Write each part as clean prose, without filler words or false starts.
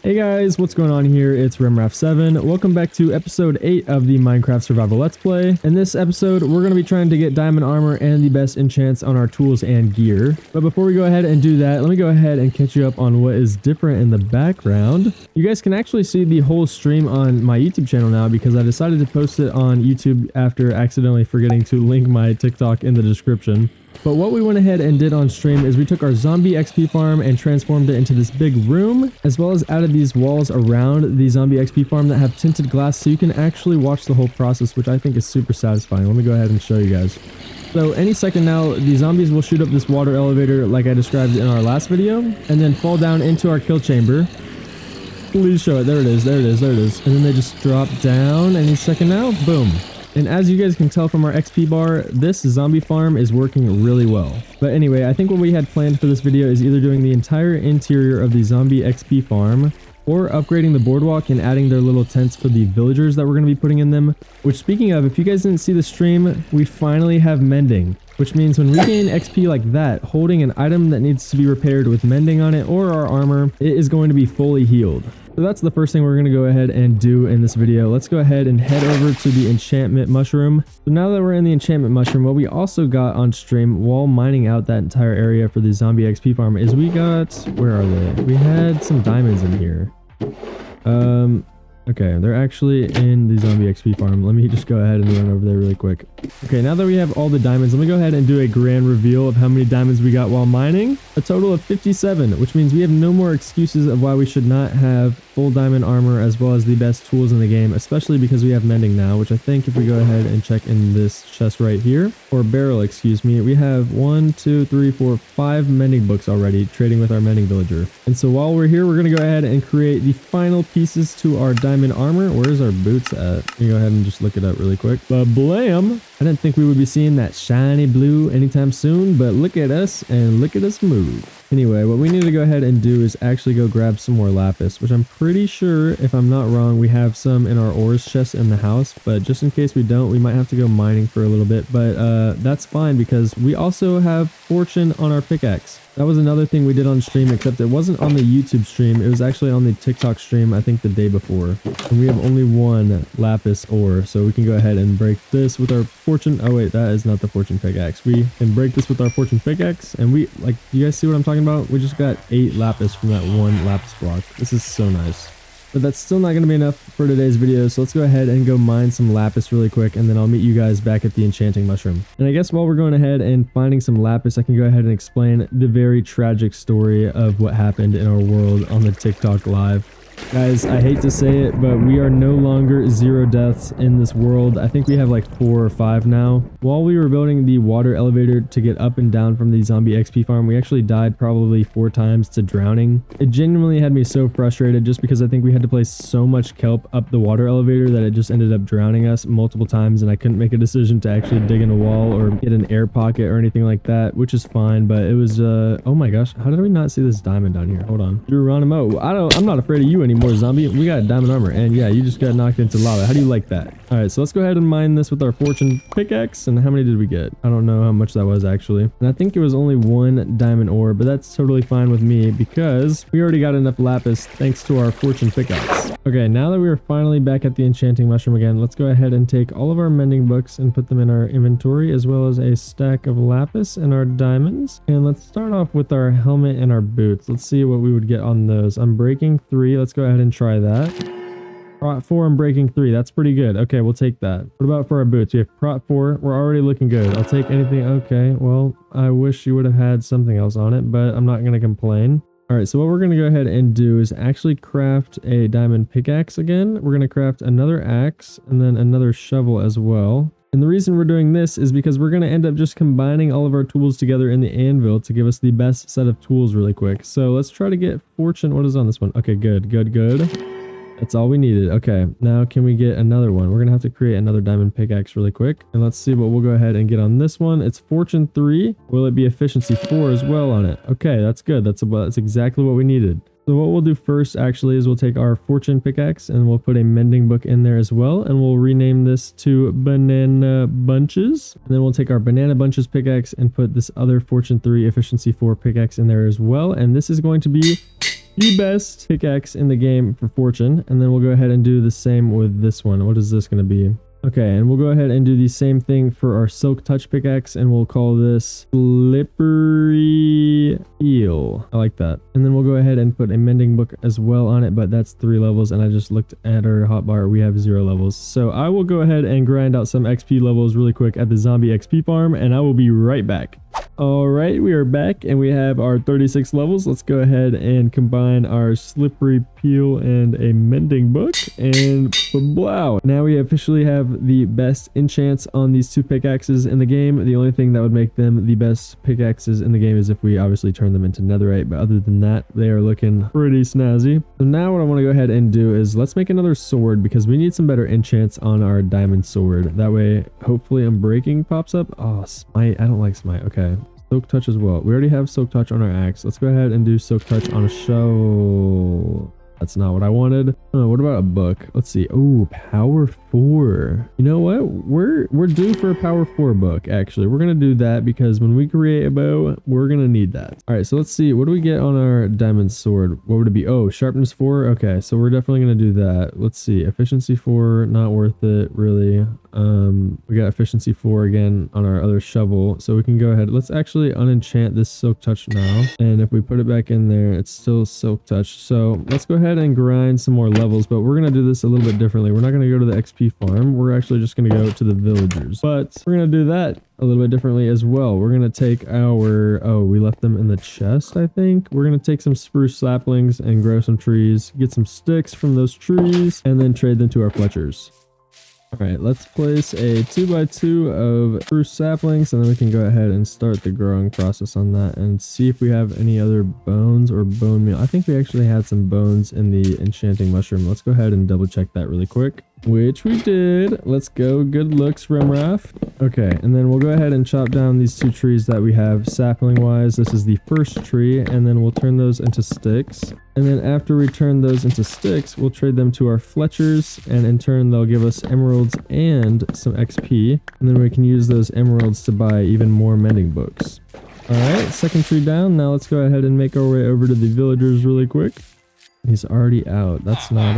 Hey guys, what's going on here? It's Remraf7. Welcome back to episode 8 of the Minecraft Survival Let's Play. In this episode, we're going to be trying to get diamond armor and the best enchants on our tools and gear. But before we go ahead and do that, let me go ahead and catch you up on what is different in the background. You guys can actually see the whole stream on my YouTube channel now because I decided to post it on YouTube after accidentally forgetting to link my TikTok in the description. But what we went ahead and did on stream is we took our zombie XP farm and transformed it into this big room, as well as added these walls around the zombie XP farm that have tinted glass so you can actually watch the whole process, which I think is super satisfying. Let me go ahead and show you guys. So any second now, the zombies will shoot up this water elevator like I described in our last video, and then fall down into our kill chamber. Please show it. There it is. There it is. There it is. And then they just drop down any second now. Boom. And as you guys can tell from our XP bar, this zombie farm is working really well. But anyway, I think what we had planned for this video is either doing the entire interior of the zombie XP farm, or upgrading the boardwalk and adding their little tents for the villagers that we're going to be putting in them. Which, speaking of, if you guys didn't see the stream, we finally have mending. Which means when we gain XP like that, holding an item that needs to be repaired with mending on it or our armor, it is going to be fully healed. So that's the first thing we're going to go ahead and do in this video. Let's go ahead and head over to the enchantment mushroom. So now that we're in the enchantment mushroom, what we also got on stream while mining out that entire area for the zombie XP farm is we got, where are they? We had some diamonds in here. Okay, they're actually in the zombie XP farm. Let me just go ahead and run over there really quick. Okay, now that we have all the diamonds, let me go ahead and do a grand reveal of how many diamonds we got while mining. A total of 57, which means we have no more excuses of why we should not have full diamond armor as well as the best tools in the game, especially because we have mending now, which I think if we go ahead and check in this chest right here, or barrel, excuse me, we have 5 mending books already trading with our mending villager. And so while we're here, we're going to go ahead and create the final pieces to our diamond armor. Where's our boots at? Let me go ahead and just look it up really quick. Blam! I didn't think we would be seeing that shiny blue anytime soon, but look at us and look at us move. Anyway, what we need to go ahead and do is actually go grab some more lapis, which I'm pretty sure, if I'm not wrong, we have some in our ores chest in the house, but just in case we don't, we might have to go mining for a little bit, but that's fine because we also have fortune on our pickaxe. That was another thing we did on stream, except it wasn't on the YouTube stream. It was actually on the TikTok stream, I think the day before. And we have only one lapis ore, so we can go ahead and break this with our fortune. Oh wait, that is not the fortune pickaxe. We can break this with our fortune pickaxe, and we, like, you guys see what I'm talking about? We just got 8 lapis from that one lapis block. This is so nice. But that's still not going to be enough for today's video, so let's go ahead and go mine some lapis really quick, and then I'll meet you guys back at the enchanting mushroom. And I guess while we're going ahead and finding some lapis, I can go ahead and explain the very tragic story of what happened in our world on the TikTok live. Guys, I hate to say it, but we are no longer 0 deaths in this world. I think we have like 4 or 5 now. While we were building the water elevator to get up and down from the zombie XP farm, we actually died probably 4 times to drowning. It genuinely had me so frustrated just because I think we had to place so much kelp up the water elevator that it just ended up drowning us multiple times, and I couldn't make a decision to actually dig in a wall or get an air pocket or anything like that, which is fine, but it was, oh my gosh, how did we not see this diamond down here? Hold on. Geronimo, I'm not afraid of you anymore, zombie. We got diamond armor, and yeah, you just got knocked into lava. How do you like that? All right, so let's go ahead and mine this with our fortune pickaxe. And how many did we get? I don't know how much that was actually, and I think it was only 1 diamond ore, but that's totally fine with me because we already got enough lapis thanks to our fortune pickaxe. Okay, now that we are finally back at the enchanting mushroom again, let's go ahead and take all of our mending books and put them in our inventory, as well as a stack of lapis and our diamonds. And let's start off with our helmet and our boots. Let's see what we would get on those. I'm breaking 3. Let's go ahead and try that. Prot 4 and breaking 3. That's pretty good. Okay, we'll take that. What about for our boots? We have Prot 4. We're already looking good. I'll take anything. Okay, well, I wish you would have had something else on it, but I'm not going to complain. All right, so what we're going to go ahead and do is actually craft a diamond pickaxe again. We're going to craft another axe and then another shovel as well. And the reason we're doing this is because we're going to end up just combining all of our tools together in the anvil to give us the best set of tools really quick. So let's try to get fortune. What is on this one? Okay, good. That's all we needed. Okay, now can we get another one? We're gonna have to create another diamond pickaxe really quick, and let's see what we'll go ahead and get on this one. It's fortune 3. Will it be efficiency 4 as well on it? Okay, that's good. That's exactly what we needed. So what we'll do first actually is we'll take our fortune pickaxe and we'll put a mending book in there as well, and we'll rename this to banana bunches. And then we'll take our banana bunches pickaxe and put this other fortune 3 efficiency 4 pickaxe in there as well, and this is going to be the best pickaxe in the game for fortune. And then we'll go ahead and do the same with this one. What is this going to be? Okay, and we'll go ahead and do the same thing for our silk touch pickaxe, and we'll call this slippery eel. I like that. And then we'll go ahead and put a mending book as well on it, but that's 3 levels, and I just looked at our hotbar. We have 0 levels. So I will go ahead and grind out some XP levels really quick at the zombie XP farm, and I will be right back. All right, we are back and we have our 36 levels. Let's go ahead and combine our slippery peel and a mending book, and wow, now we officially have the best enchants on these 2 pickaxes in the game. The only thing that would make them the best pickaxes in the game is if we obviously turn them into netherite, but other than that, they are looking pretty snazzy. So now what I want to go ahead and do is let's make another sword, because we need some better enchants on our diamond sword. That way, hopefully unbreaking pops up. Oh, smite. I don't like smite. Okay. Silk touch as well. We already have silk touch on our axe. Let's go ahead and do silk touch on a shovel. That's not what I wanted. Oh, what about a book? Let's see. Oh, power 4. You know what? We're due for a power 4 book, actually. We're going to do that because when we create a bow, we're going to need that. All right, so let's see. What do we get on our diamond sword? What would it be? Oh, sharpness 4. Okay, so we're definitely going to do that. Let's see. Efficiency 4, not worth it, really. We got efficiency 4 again on our other shovel, so we can go ahead. Let's actually unenchant this silk touch now, and if we put it back in there, it's still silk touch. So let's go ahead and grind some more levels, but we're gonna do this a little bit differently. We're not gonna go to the XP farm. We're actually just gonna go to the villagers, but we're gonna do that a little bit differently as well. We're gonna take our, oh, we left them in the chest, I think. We're gonna take some spruce saplings and grow some trees, get some sticks from those trees, and then trade them to our fletchers. All right, let's place a 2x2 of spruce saplings, and then we can go ahead and start the growing process on that and see if we have any other bones or bone meal. I think we actually had some bones in the enchanting mushroom. Let's go ahead and double check that really quick, which we did. Let's go. Good looks, Rimraff. Okay, and then we'll go ahead and chop down these 2 trees that we have sapling wise. This is the first tree, and then we'll turn those into sticks. And then after we turn those into sticks, we'll trade them to our fletchers, and in turn they'll give us emeralds and some XP, and then we can use those emeralds to buy even more mending books. All right, second tree down. Now let's go ahead and make our way over to the villagers really quick. He's already out. That's not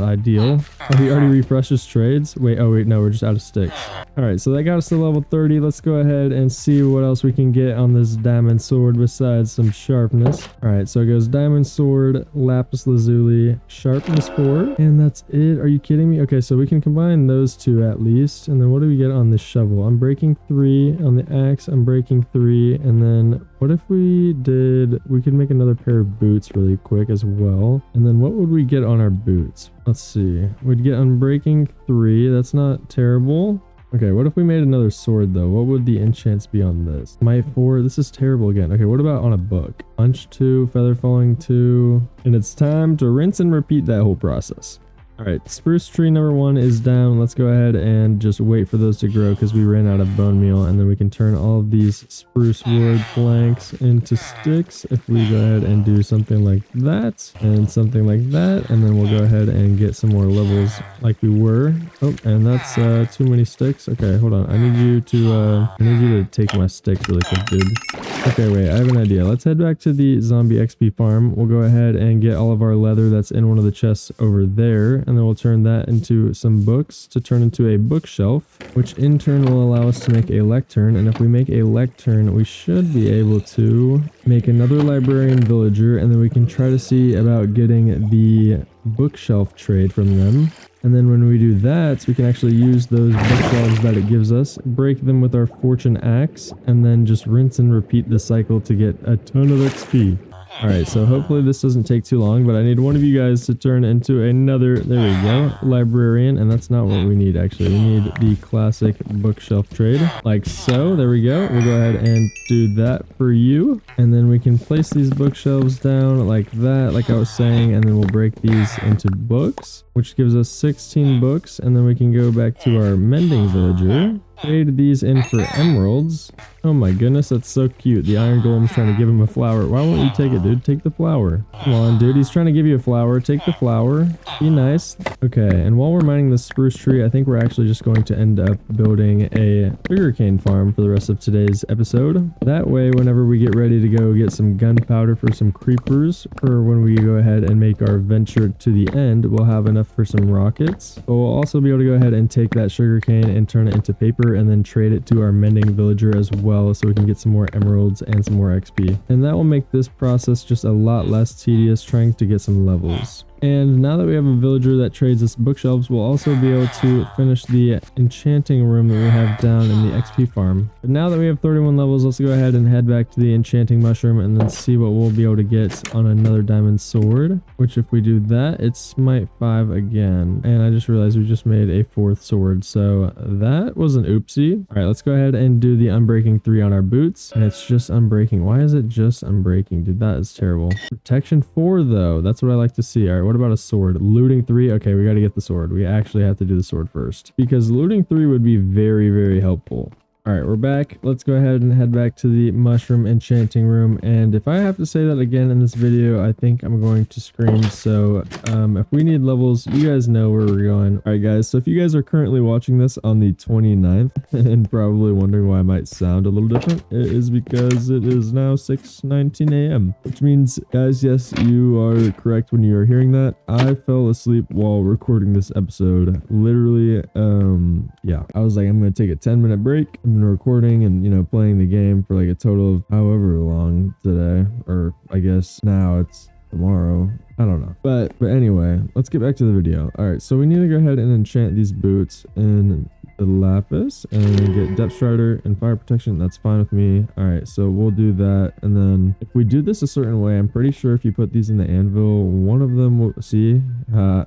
ideal. Oh, he already refreshed his trades. Wait, oh wait, no, we're just out of sticks. All right, so that got us to level 30. Let's go ahead and see what else we can get on this diamond sword besides some sharpness. All right, so it goes diamond sword, lapis lazuli, sharpness 4, and that's it. Are you kidding me? Okay, so we can combine those 2 at least. And then what do we get on this shovel? I'm breaking 3 on the axe. I'm breaking 3, and then what if we could make another pair of boots really quick as well. And then what would we get on our boots? Let's see. We'd get unbreaking 3. That's not terrible. Okay, what if we made another sword though? What would the enchants be on this? Might 4. This is terrible again. Okay, what about on a book? Punch 2, feather falling 2. And it's time to rinse and repeat that whole process. All right, spruce tree number 1 is down. Let's go ahead and just wait for those to grow because we ran out of bone meal, and then we can turn all of these spruce wood planks into sticks if we go ahead and do something like that and something like that, and then we'll go ahead and get some more levels like we were. Oh, and that's too many sticks. Okay, hold on. I need you to take my sticks really quick, dude. Okay, wait, I have an idea. Let's head back to the zombie XP farm. We'll go ahead and get all of our leather that's in one of the chests over there, and then we'll turn that into some books to turn into a bookshelf, which in turn will allow us to make a lectern. And if we make a lectern, we should be able to make another librarian villager, and then we can try to see about getting the bookshelf trade from them. And then when we do that, we can actually use those bookshelves that it gives us, break them with our fortune axe, and then just rinse and repeat the cycle to get a ton of XP. Alright, so hopefully this doesn't take too long, but I need one of you guys to turn into another, there we go, librarian, and that's not what we need actually. We need the classic bookshelf trade, like so. There we go. We'll go ahead and do that for you, and then we can place these bookshelves down like that, like I was saying, and then we'll break these into books, which gives us 16 books, and then we can go back to our mending villager. trade these in for emeralds. Oh my goodness, that's so cute. The iron golem's trying to give him a flower. Why won't you take it, dude? Take the flower. Come on, dude. He's trying to give you a flower. Take the flower. Be nice. Okay, and while we're mining this spruce tree, I think we're actually just going to end up building a sugarcane farm for the rest of today's episode. That way, whenever we get ready to go get some gunpowder for some creepers, or when we go ahead and make our venture to the end, we'll have enough for some rockets. But we'll also be able to go ahead and take that sugarcane and turn it into paper and then trade it to our mending villager as well, so we can get some more emeralds and some more XP. And that will make this process just a lot less tedious trying to get some levels. And now that we have a villager that trades us bookshelves, we'll also be able to finish the enchanting room that we have down in the XP farm. But now that we have 31 levels, let's go ahead and head back to the enchanting mushroom and then see what we'll be able to get on another diamond sword. Which if we do that, it's smite 5 again. And I just realized we just made a 4th sword, so that was an oopsie. Alright, let's go ahead and do the unbreaking 3 on our boots. And it's just unbreaking. Why is it just unbreaking? Dude, that is terrible. Protection 4 though, that's what I like to see. Alright, what about a sword? Looting 3. Okay, we got to get the sword. We actually have to do the sword first because looting 3 would be very, very helpful. All right, we're back. Let's go ahead and head back to the mushroom enchanting room. And if I have to say that again in this video, I think I'm going to scream. So if we need levels, you guys know where we're going. All right, guys. So if you guys are currently watching this on the 29th and probably wondering why I might sound a little different, it is because it is now 6:19 a.m. Which means, guys, yes, you are correct when you are hearing that. I fell asleep while recording this episode. Literally, yeah. I was like, I'm going to take a 10-minute break. I've been recording and, you know, playing the game for like a total of however long today, or I guess now it's tomorrow. I don't know. But anyway, let's get back to the video. All right, so we need to go ahead and enchant these boots in the lapis and get depth strider and fire protection. That's fine with me. All right, so we'll do that. And then if we do this a certain way, I'm pretty sure if you put these in the anvil, one of them will see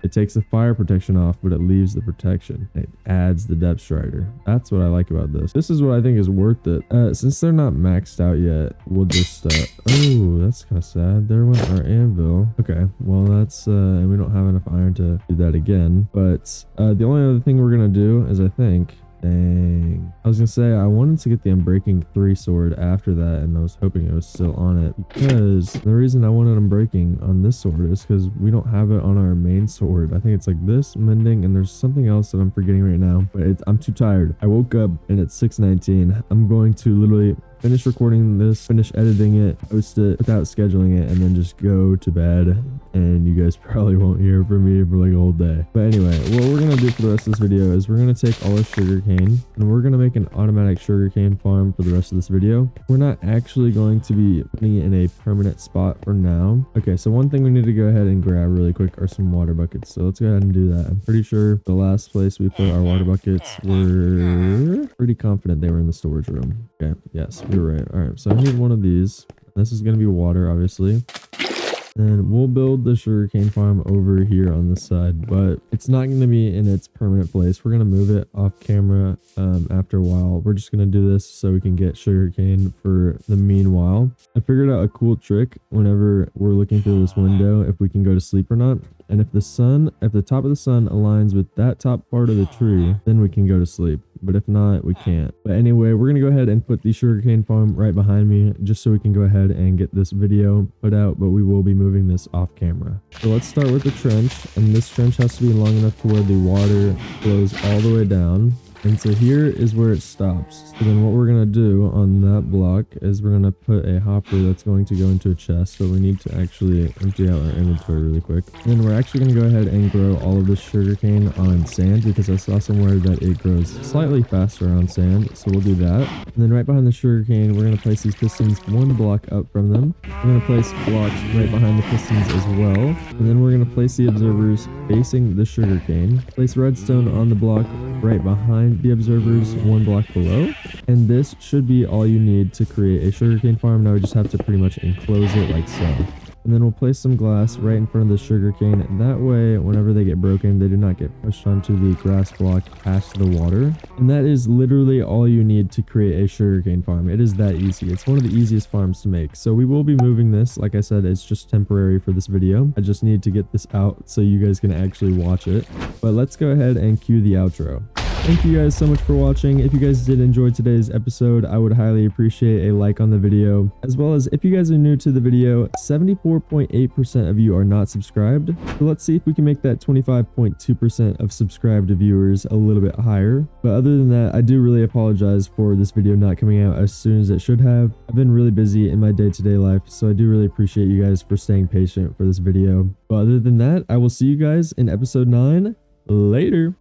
it takes the fire protection off, but it leaves the protection. It adds the depth strider. That's what I like about this. This is what I think is worth it. Since they're not maxed out yet, we'll just oh, that's kind of sad. There went our anvil. Okay, well that's and we don't have enough iron to do that again. But the only other thing we're gonna do is, I think, dang, I was gonna say I wanted to get the unbreaking 3 sword after that, and I was hoping it was still on it, because the reason I wanted unbreaking on this sword is because we don't have it on our main sword. I think it's like this, mending, and there's something else that I'm forgetting right now, but I'm too tired. I woke up and it's 6:19. I'm going to literally finish recording this, finish editing it, post it without scheduling it, and then just go to bed. And you guys probably won't hear from me for like a whole day. But anyway, what we're gonna do for the rest of this video is we're gonna take all our sugarcane and we're gonna make an automatic sugarcane farm for the rest of this video. We're not actually going to be putting it in a permanent spot for now. Okay, so one thing we need to go ahead and grab really quick are some water buckets. So let's go ahead and do that. I'm pretty sure the last place we put our water buckets, we're pretty confident they were in the storage room. Okay, yes, you're right. All right, so I need one of these. This is gonna be water, obviously. And we'll build the sugarcane farm over here on the side, but it's not going to be in its permanent place. We're going to move it off camera after a while. We're just going to do this so we can get sugarcane for the meanwhile. I figured out a cool trick whenever we're looking through this window, if we can go to sleep or not. And if the top of the sun aligns with that top part of the tree, then we can go to sleep. But if not, we can't. But anyway, we're going to go ahead and put the sugarcane farm right behind me, just so we can go ahead and get this video put out, but we will be moving this off camera. So let's start with the trench, and this trench has to be long enough to where the water flows all the way down. And so here is where it stops. So then what we're going to do on that block is we're going to put a hopper that's going to go into a chest. So we need to actually empty out our inventory really quick. And then we're actually going to go ahead and grow all of this sugarcane on sand, because I saw somewhere that it grows slightly faster on sand. So we'll do that. And then right behind the sugarcane, we're going to place these pistons one block up from them. We're going to place blocks right behind the pistons as well. And then we're going to place the observers facing the sugarcane. Place redstone on the block right behind the observers one block below, and this should be all you need to create a sugarcane farm. Now we just have to pretty much enclose it like so. And then we'll place some glass right in front of the sugarcane, and that way whenever they get broken, they do not get pushed onto the grass block past the water. And that is literally all you need to create a sugarcane farm. It is that easy. It's one of the easiest farms to make. So we will be moving this. Like I said, it's just temporary for this video. I just need to get this out so you guys can actually watch it. But let's go ahead and cue the outro. thank you guys so much for watching. If you guys did enjoy today's episode, I would highly appreciate a like on the video, as well as if you guys are new to the video, 74.8% of you are not subscribed. So let's see if we can make that 25.2% of subscribed viewers a little bit higher. But other than that, I do really apologize for this video not coming out as soon as it should have. I've been really busy in my day-to-day life, so I do really appreciate you guys for staying patient for this video. But other than that, I will see you guys in episode 9. Later.